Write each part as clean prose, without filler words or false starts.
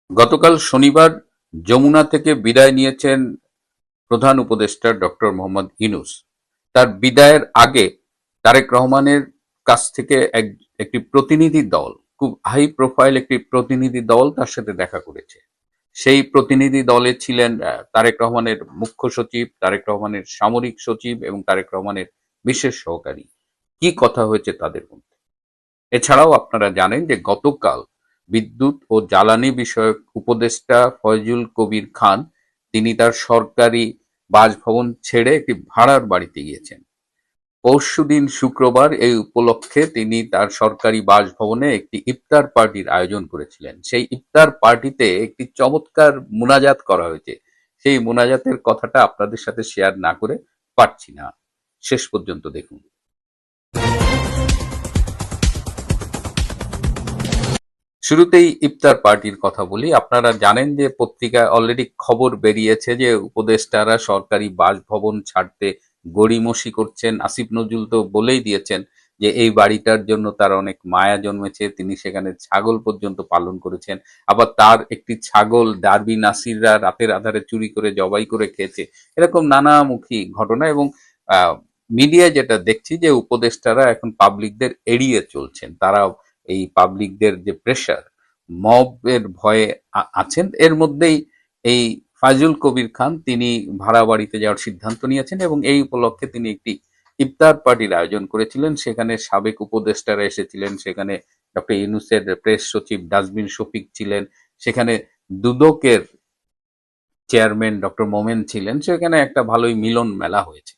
গতকাল শনিবার যমুনা থেকে বিদায় নিয়েছেন প্রধান উপদেষ্টা ডক্টর মোহাম্মদ ইউনূস। তার বিদায়ের আগে তারেক রহমানের কাছ থেকে একটি প্রতিনিধি দল, খুব হাই প্রোফাইল একটি প্রতিনিধি দল তার সাথে দেখা করেছে। সেই প্রতিনিধি দলে ছিলেন তারেক রহমানের মুখ্য সচিব, তারেক রহমানের সামরিক সচিব এবং তারেক রহমানের বিশেষ সহকারী। কি কথা হয়েছে তাদের মধ্যে? এছাড়াও আপনারা জানেন যে গতকাল বিদ্যুৎ ও জ্বালানি বিষয়ক উপদেষ্টা ফয়জুল কবির খান তিনি তার সরকারি বাসভবন ছেড়ে একটি ভাড়ার বাড়িতে গিয়েছেন। পরশুদিন শুক্রবার এই উপলক্ষে তিনি তার সরকারি বাসভবনে একটি ইফতার পার্টির আয়োজন করেছিলেন। সেই ইফতার পার্টিতে একটি চমৎকার মুনাজাত করা হয়েছে। সেই মুনাজাতের কথাটা আপনাদের সাথে শেয়ার না করে পারছি না। শেষ পর্যন্ত দেখুন। শুরুতেই ইফতার পার্টির কথা বলি। আপনারা জানেন যে পত্রিকায় অলরেডি খবর বেরিয়েছে যে উপদেষ্টারা সরকারি বাসভবন ছাড়তে গড়িমসি করছেন। আসিফ নজরুল তো বলেই দিয়েছেন যে এই বাড়িটার জন্য তার অনেক মায়া জন্মেছে, তিনি সেখানে ছাগল পর্যন্ত পালন করেছেন। আবার তার একটি ছাগল ডারবি নাসিররা রাতের আধারে চুরি করে জবাই করে খেয়েছে। এরকম নানামুখী ঘটনা এবং মিডিয়ায় যেটা দেখছি যে উপদেষ্টারা এখন পাবলিকদের এড়িয়ে চলছেন। তারা এই পাবলিকদের যে প্রেশার, মবের ভয়ে আছেন। এর মধ্যেই এই ফায়জুল কবির খান তিনি ভাড়া বাড়িতে যাওয়ার সিদ্ধান্ত নিয়েছেন এবং এই উপলক্ষে তিনি একটি ইফতার পার্টির আয়োজন করেছিলেন। সেখানে সাবেক উপদেষ্টারা এসেছিলেন, সেখানে ডক্টর ইউনূসের প্রেস সচিব ডাস্টবিন শফিক ছিলেন, সেখানে দুদকের চেয়ারম্যান ডক্টর মোমেন ছিলেন। সেখানে একটা ভালোই মিলন মেলা হয়েছে।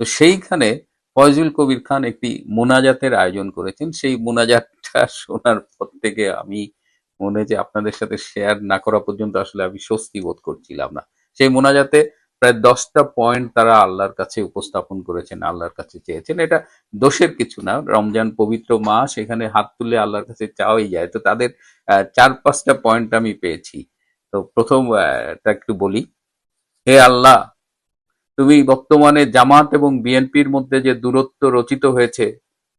তো সেইখানে ফয়জুল কবির খান একটি মোনাজাতের আয়োজন করেছেন। সেই মোনাজাতটা শোনার পর থেকে আমি মনে যে আপনাদের সাথে শেয়ার না করা পর্যন্ত আসলে আমি স্বস্তি বোধ করছিলাম না। সেই মোনাজাতে প্রায় 10টা পয়েন্ট তারা আল্লাহর কাছে উপস্থাপন করেছেন, আল্লাহর কাছে চেয়েছেন। এটা দোষের কিছু না, রমজান পবিত্র মাস, এখানে হাত তুলে আল্লাহর কাছে চাওয়াই যায়। তো তাদের 4-5টা পয়েন্ট আমি পেয়েছি। তো প্রথম টা একটু বলি। হে আল্লাহ, তুমি বর্তমানে জামাত এবং বিএনপির মধ্যে যে দূরত্ব রচিত হয়েছে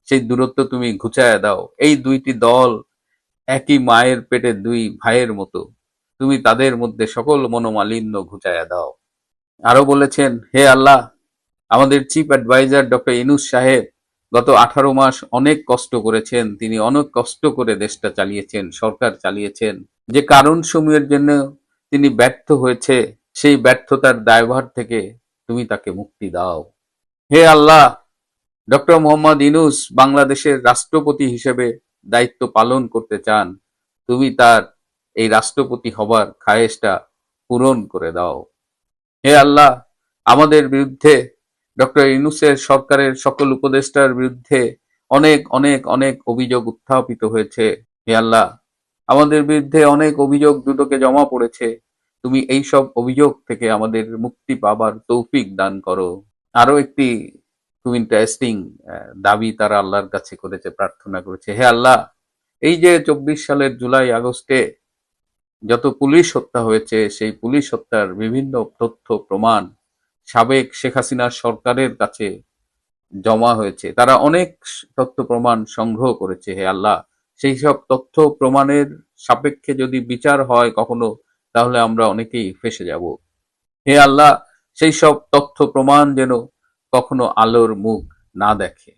সেই দূরত্ব তুমি ঘুচায়া দাও। এই দুইটি দল একই মায়ের পেটে দুই ভাইয়ের মতো, তুমি তাদের মধ্যে সকল মনোমালিন্য ঘুচায়া দাও। আরো বলেছেন, হে আল্লাহ, আমাদের চিফ অ্যাডভাইজার ডক্টর ইউনূস সাহেব গত 18 মাস অনেক কষ্ট করেছেন। তিনি অনেক কষ্ট করে দেশটা চালিয়েছেন, সরকার চালিয়েছেন। যে কারণ সমূহের জন্য তিনি ব্যর্থ হয়েছে, সেই ব্যর্থতার দায়ভার থেকে তুমি তাকে মুক্তি দাও। হে আল্লাহ, ডক্টর মোহাম্মদ ইউনূস বাংলাদেশের রাষ্ট্রপতি হিসেবে দায়িত্ব পালন করতে চান, তুমি তার এই রাষ্ট্রপতি হবার খায়েশটা পূরণ করে দাও। হে আল্লাহ, আমাদের বিরুদ্ধে ডক্টর ইউনূসের সরকারের সকল উপদেষ্টার বিরুদ্ধে অনেক অনেক অনেক অভিযোগ উত্থাপিত হয়েছে। হে আল্লাহ, আমাদের বিরুদ্ধে অনেক অভিযোগ দুদকে জমা পড়েছে, তুমি এই সব অভিযোগ থেকে আমাদের মুক্তি পাবার তৌফিক দান করো। আরো একটি খুব ইন্টারেস্টিং দাবি তারা আল্লাহর কাছে করেছে, প্রার্থনা করেছে। হে আল্লাহ, এই যে 24 সালের জুলাই আগস্টে যত পুলিশ হত্যা হয়েছে, সেই পুলিশ হত্যার বিভিন্ন তথ্য প্রমাণ সাবেক শেখ হাসিনার সরকারের কাছে জমা হয়েছে। তারা অনেক তথ্য প্রমাণ সংগ্রহ করেছে। হে আল্লাহ, সেই সব তথ্য প্রমাণের সাপেক্ষে যদি বিচার হয় কখনো, তাহলে আমরা অনেকেই ফেঁসে যাব। হে আল্লাহ, সেই সব তথ্য প্রমাণ যেন কখনো আলোর মুখ না দেখে।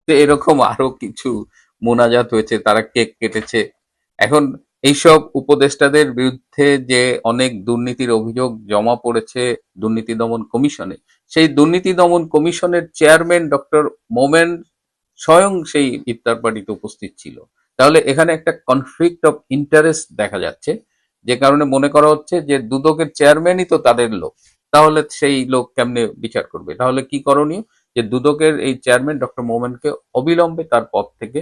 তো এরকম আরো কিছু মোনাজাত হয়েছে, তারা কেক কেটেছে। এখন এইসব উপদেষ্টাদের বিরুদ্ধে যে অনেক দুর্নীতির অভিযোগ জমা পড়েছে দুর্নীতি দমন কমিশনে, সেই দুর্নীতি দমন কমিশনের চেয়ারম্যান ডক্টর মোমেন স্বয়ং সেই ইফতার পার্টিতে উপস্থিত ছিল। তাহলে এখানে একটা কনফ্লিক্ট অফ ইন্টারেস্ট দেখা যাচ্ছে, যে কারণে মনে করা হচ্ছে যে দুদকের চেয়ারম্যানই তো তাদের লোক, তাহলে সেই লোক কেমনে বিচার করবে? তাহলে কি করণীয়? যে দুদকের এই চেয়ারম্যান ডক্টর মোমেনকে অবিলম্বে তার পদ থেকে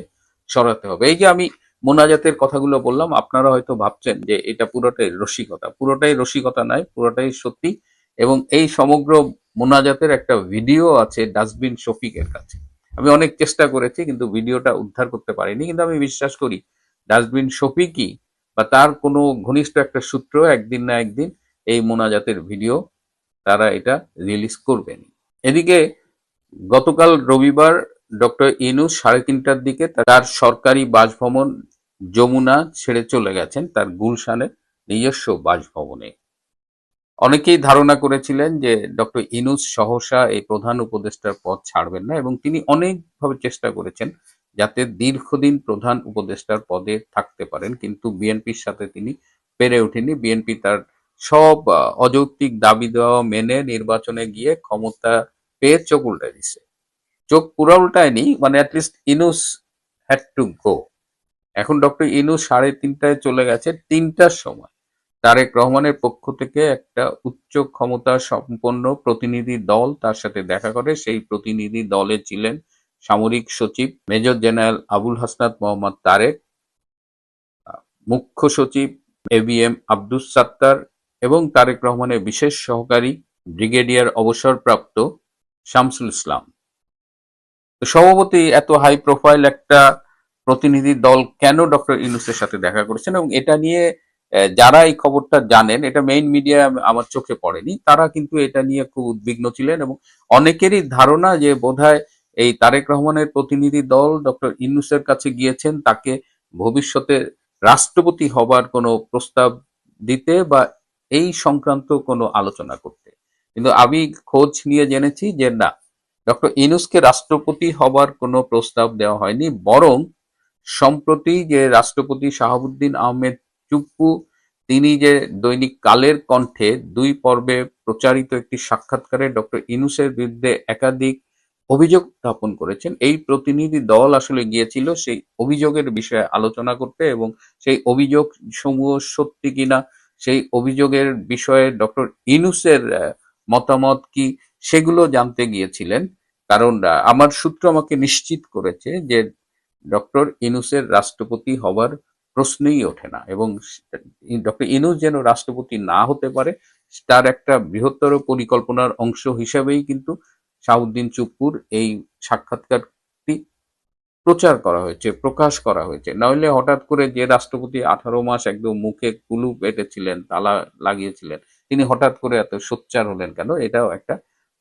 সরাতে হবে। এই যে আমি মোনাজাতের কথাগুলো বললাম, আপনারা হয়তো ভাবছেন যে এটা পুরোটাই রসিকতা। পুরোটাই রসিকতা নয়, পুরোটাই সত্যি। এবং এই সমগ্র মোনাজাতের একটা ভিডিও আছে ডাস্টবিন শফিকের কাছে। আমি অনেক চেষ্টা করেছি কিন্তু ভিডিওটা উদ্ধার করতে পারিনি, কিন্তু আমি বিশ্বাস করি ডাস্টবিন শফিকই বা তার কোনো ঘনিষ্ঠ একটা সূত্র একদিন না একদিন এই মোনাজাতের ভিডিও তারা এটা রিলিজ করবেন। এদিকে গতকাল রবিবার ডক্টর ইউনূস 3:30টার দিকে তার সরকারি বাসভবন যমুনা ছেড়ে চলে গেছেন তার গুলশানে নিজস্ব বাসভবনে। অনেকেই ধারণা করেছিলেন যে ডক্টর ইউনূস সহসা এই প্রধান উপদেষ্টার পদ ছাড়বেন না এবং তিনি অনেকভাবে চেষ্টা করেছেন যাতে দীর্ঘদিন প্রধান উপদেষ্টার পদে থাকতে পারেন, কিন্তু বিএনপির সাথে তিনি পেরে ওঠেনি। বিএনপি তার সব অযৌক্তিক দাবি দেওয়া মেনে নির্বাচনে গিয়ে ক্ষমতা পেয়ে চোখ উল্টে দিছে। চোখ পুরা উল্টায়নি, মানে at least Yunus had to go. এখন ডক্টর ইউনূস 3:30টায় চলে গেছে, 3টার সময় তারেক রহমানের পক্ষ থেকে একটা উচ্চ ক্ষমতা সম্পন্ন প্রতিনিধি দল তার সাথে দেখা করে। সেই প্রতিনিধি দলে ছিলেন সামরিক সচিব মেজর জেনারেল আবুল হাসনাত মোহাম্মদ তারেক, মুখ্য সচিব এবিএম আব্দুস সাত্তার এবং তারেক রহমানের বিশেষ সহকারী ব্রিগেডিয়ার অবসরপ্রাপ্ত শামসুল ইসলাম। তো স্বভাবতই এত হাই প্রোফাইল একটা প্রতিনিধি দল কেন ডক্টর ইউনূসের সাথে দেখা করেছেন, এবং এটা নিয়ে যারা এই খবরটা জানেন, এটা মেইন মিডিয়া আমার চোখে পড়েনি, তারা কিন্তু এটা নিয়ে খুব উদ্বিগ্ন ছিলেন এবং অনেকেরই ধারণা যে বোধহয় এই তারেক রহমানের প্রতিনিধি দল ডক্টর ইউনূসের কাছে গিয়েছেন তাকে ভবিষ্যতে রাষ্ট্রপতি হবার কোনো প্রস্তাব দিতে বা এই সংক্রান্ত কোনো আলোচনা করতে। কিন্তু আমি খোঁজ নিয়ে জেনেছি যে না, ডক্টর ইউনূসকে রাষ্ট্রপতি হবার কোনো প্রস্তাব দেওয়া হয়নি, বরং সম্প্রতি যে রাষ্ট্রপতি শাহাবুদ্দিন আহমেদ চুপ্পু তিনি যে দৈনিক কালের কণ্ঠে 2 পর্বে প্রচারিত একটি সাক্ষাৎকারে ডক্টর ইউনূসের বিরুদ্ধে একাধিক অভিযোগ উত্থাপন করেছেন, এই প্রতিনিধি দল আসলে গিয়েছিল সেই অভিযোগের বিষয়ে আলোচনা করতে এবং সেই অভিযোগ সমূহ সত্যি কিনা, সেই অভিযোগের বিষয়ে ডক্টর ইউনূসের মতামত কি, সেগুলো জানতে গিয়েছিলেন। কারণ আমার সূত্র আমাকে নিশ্চিত করেছে যে ডক্টর ইউনূসের রাষ্ট্রপতি হবার প্রশ্নই ওঠে না, এবং ডক্টর ইউনূস যেন রাষ্ট্রপতি না হতে পারে তার একটা বৃহত্তর পরিকল্পনার অংশ হিসেবেই কিন্তু শাহাবুদ্দিন চুপ্পুর এই সাক্ষাৎকারটি প্রচার করা হয়েছে, প্রকাশ করা হয়েছে। নইলে হঠাৎ করে যে রাষ্ট্রপতি 18 মাস একদম মুখে কুলুপ এঁটেছিলেন, তালা লাগিয়েছিলেন, তিনি হঠাৎ করে এত সোচ্চার হলেন কেন? এটাও একটা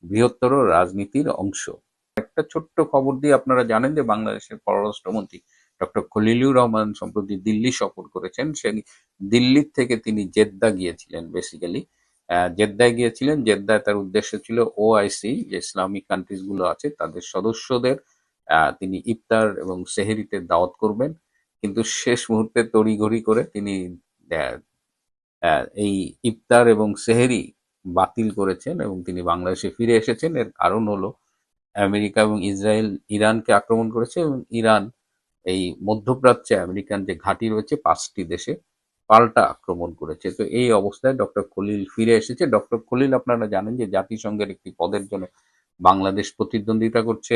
বৃহত্তর রাজনীতির অংশ। একটা ছোট্ট খবর দিয়ে, আপনারা জানেন যে বাংলাদেশের পররাষ্ট্রমন্ত্রী ডক্টর খলিলুর রহমান সম্প্রতি দিল্লি সফর করেছেন। সেই দিল্লির থেকে তিনি জেদ্দা গিয়েছিলেন, বেসিক্যালি জেদ্দায় গিয়েছিলেন। জেদ্দায় তার উদ্দেশ্য ছিল ওআইসি, যে ইসলামিক কান্ট্রিজ গুলো আছে তাদের সদস্যদের তিনি ইফতার এবং সেহেরিতে দাওয়াত করবেন, কিন্তু শেষ মুহূর্তে তড়িঘড়ি করে তিনি আহ, এই ইফতার এবং সেহেরি বাতিল করেছেন এবং তিনি বাংলাদেশে ফিরে এসেছেন। এর কারণ হলো আমেরিকা এবং ইসরায়েল ইরানকে আক্রমণ করেছে এবং ইরান এই মধ্যপ্রাচ্যে আমেরিকান যে ঘাঁটি রয়েছে 5টি দেশে পাল্টা আক্রমণ করেছে। তো এই অবস্থায় ডক্টর খলিল ফিরে এসেছে। ডক্টর খলিল, আপনারা জানেন যে জাতিসংঘের একটি পদের জন্য বাংলাদেশ প্রতিদ্বন্দ্বিতা করছে,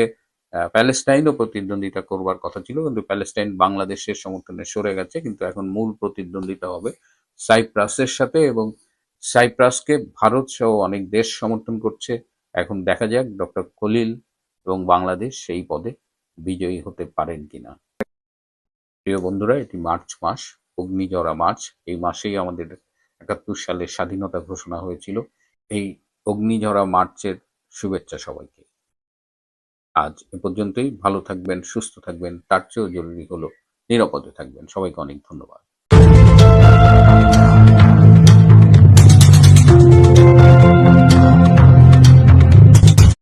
প্যালেস্টাইনও প্রতিদ্বন্দ্বিতা করবার কথা ছিল, কিন্তু প্যালেস্টাইন বাংলাদেশের সমর্থনে সরে গেছে। কিন্তু এখন মূল প্রতিদ্বন্দ্বিতা হবে সাইপ্রাসের সাথে, এবং সাইপ্রাসকে ভারত সহ অনেক দেশ সমর্থন করছে। এখন দেখা যাক ডক্টর খলিল এবং বাংলাদেশ সেই পদে বিজয়ী হতে পারেন কিনা। প্রিয় বন্ধুরা, এটি মার্চ মাস, অগ্নিঝরা মার্চ। এই মাসেই আমাদের 71 সালের স্বাধীনতা ঘোষণা হয়েছিল। এই অগ্নিঝরা মার্চের শুভেচ্ছা সবাইকে। আজ এ পর্যন্তই। ভালো থাকবেন, সুস্থ থাকবেন, তার চেয়েও জরুরি হলো নিরাপদে থাকবেন। সবাইকে অনেক ধন্যবাদ।